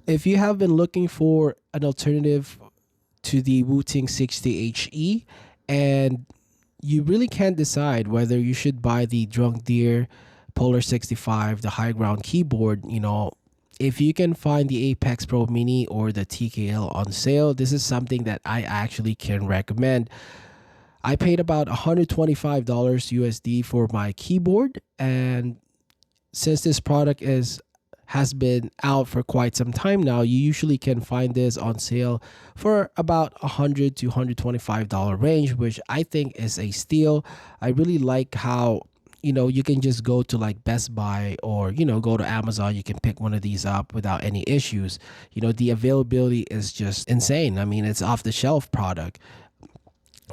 If you have been looking for an alternative to the Wooting 60HE and you really can't decide whether you should buy the Drunk Deer Polar 65, the high ground keyboard, if you can find the Apex Pro Mini or the TKL on sale, this is something that I actually can recommend. I paid about $125 USD for my keyboard, and since this product has been out for quite some time now, you usually can find this on sale for about $100 to $125 range, which I think is a steal. I really like how you can just go to like Best Buy or go to Amazon. You can pick one of these up without any issues. The availability is just insane. I mean, it's off the shelf product.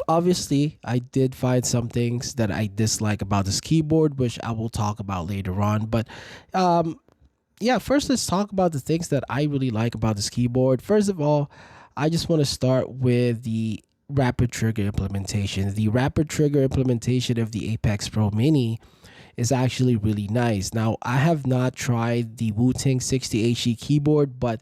Obviously, I did find some things that I dislike about this keyboard, which I will talk about later on. But yeah, first let's talk about the things that I really like about this keyboard. First of all, I just want to start with the rapid trigger implementation. The rapid trigger implementation of the Apex Pro Mini is actually really nice. Now, I have not tried the Wooting 60HE keyboard, but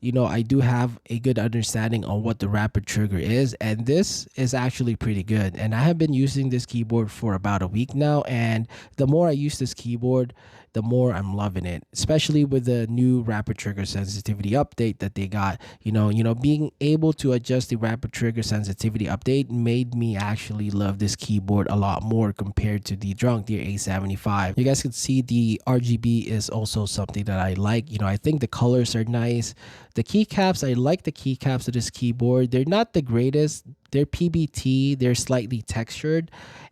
I do have a good understanding on what the rapid trigger is, and this is actually pretty good. And I have been using this keyboard for about a week now, and the more I use this keyboard, the more I'm loving it, especially with the new rapid trigger sensitivity update that they got. Being able to adjust the rapid trigger sensitivity update made me actually love this keyboard a lot more compared to the Drunk Deer A75. You guys can see the RGB is also something that I like. I think the colors are nice. The keycaps, I like the keycaps of this keyboard. They're not the greatest. They're PBT. They're slightly textured,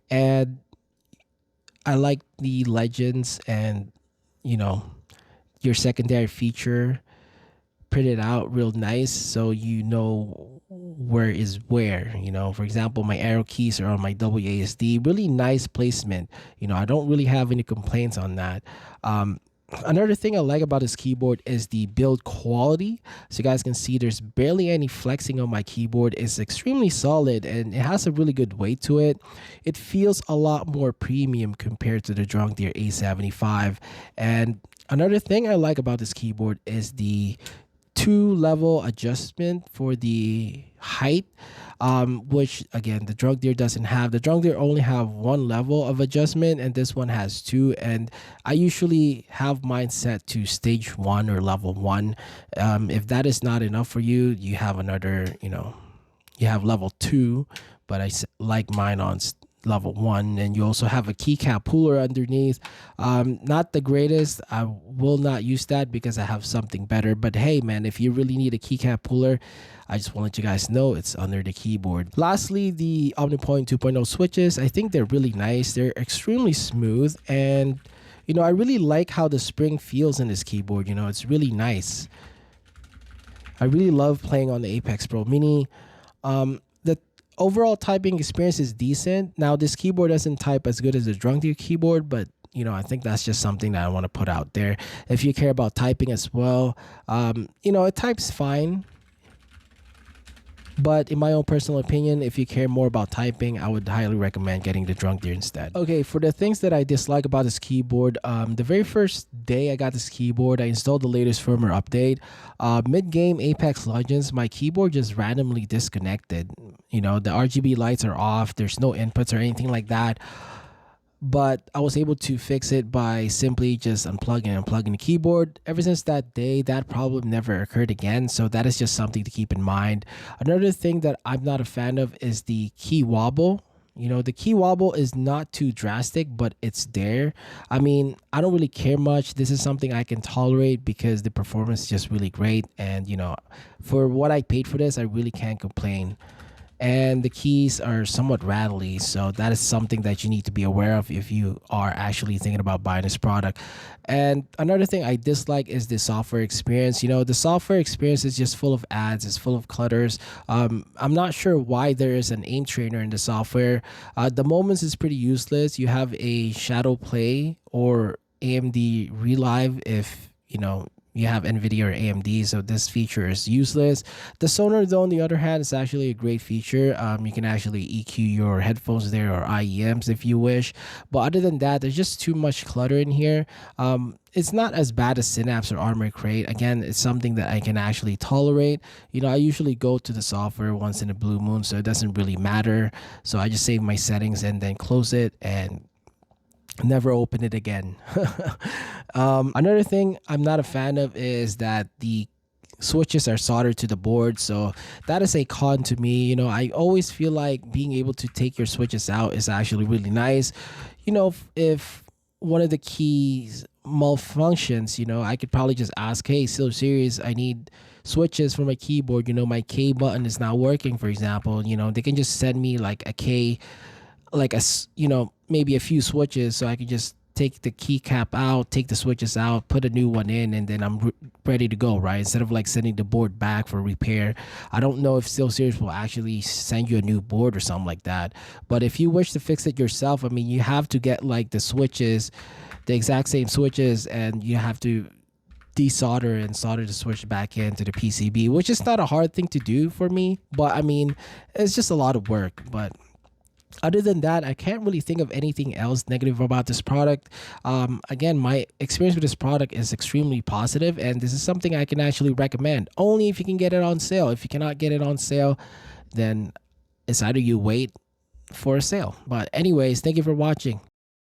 and I like the legends and your secondary feature printed out real nice, so where is where. For example, my arrow keys are on my WASD. Really nice placement. I don't really have any complaints on that. Another thing I like about this keyboard is the build quality. So you guys can see there's barely any flexing on my keyboard. It's extremely solid and it has a really good weight to it. It feels a lot more premium compared to the Drunk Deer A75. And another thing I like about this keyboard is the two-level adjustment for the height, which again the Drunk Deer doesn't have. The Drunk Deer only have one level of adjustment, and this one has two. And I usually have mine set to stage 1 or level 1. If that is not enough for you, you have another. You have level 2, but I like mine on level 1. And you also have a keycap puller underneath. Not the greatest. I will not use that because I have something better, but hey man, if you really need a keycap puller, I just want to let you guys know it's under the keyboard. Lastly, the OmniPoint 2.0 switches, I think they're really nice. They're extremely smooth, and I really like how the spring feels in this keyboard. It's really nice. I really love playing on the Apex Pro Mini. The overall typing experience is decent. Now, this keyboard doesn't type as good as the Drunk Deer keyboard, but I think that's just something that I want to put out there. If you care about typing as well, it types fine. But in my own personal opinion, if you care more about typing, I would highly recommend getting the Drunk Deer instead. Okay, for the things that I dislike about this keyboard, the very first day I got this keyboard, I installed the latest firmware update. Mid-game Apex Legends, my keyboard just randomly disconnected. The RGB lights are off, there's no inputs or anything like that. But I was able to fix it by simply just unplugging and unplugging the keyboard. Ever since that day, that problem never occurred again, so that is just something to keep in mind. Another thing that I'm not a fan of is the key wobble. The key wobble is not too drastic, but it's there. I mean, I don't really care much. This is something I can tolerate because the performance is just really great, and for what I paid for this, I really can't complain. And the keys are somewhat rattly, so that is something that you need to be aware of if you are actually thinking about buying this product. And another thing I dislike is the software experience. The software experience is just full of ads, it's full of clutters. I'm not sure why there is an aim trainer in the software. The moments is pretty useless. You have a shadow play or AMD relive if you have NVIDIA or AMD, so this feature is useless. The Sonar, though, on the other hand, is actually a great feature. You can actually EQ your headphones there, or IEMs if you wish. But other than that, there's just too much clutter in here. It's not as bad as Synapse or Armor Crate. Again, it's something that I can actually tolerate. I usually go to the software once in a blue moon, so it doesn't really matter. So I just save my settings and then close it and never open it again. Another thing I'm not a fan of is that the switches are soldered to the board, so that is a con to me. I always feel like being able to take your switches out is actually really nice. If one of the keys malfunctions, I could probably just ask, hey, Steelseries, I need switches for my keyboard. My K button is not working, for example. They can just send me like a K, like maybe a few switches, so I could just take the keycap out, take the switches out, put a new one in, and then I'm ready to go, right? Instead of like sending the board back for repair. I don't know if SteelSeries will actually send you a new board or something like that. But if you wish to fix it yourself, I mean, you have to get like the switches, the exact same switches, and you have to desolder and solder the switch back into the PCB, which is not a hard thing to do for me. But I mean, it's just a lot of work. But other than that, I can't really think of anything else negative about this product. Again, my experience with this product is extremely positive, and this is something I can actually recommend. Only if you can get it on sale. If you cannot get it on sale, then it's either you wait for a sale. But anyways, thank you for watching.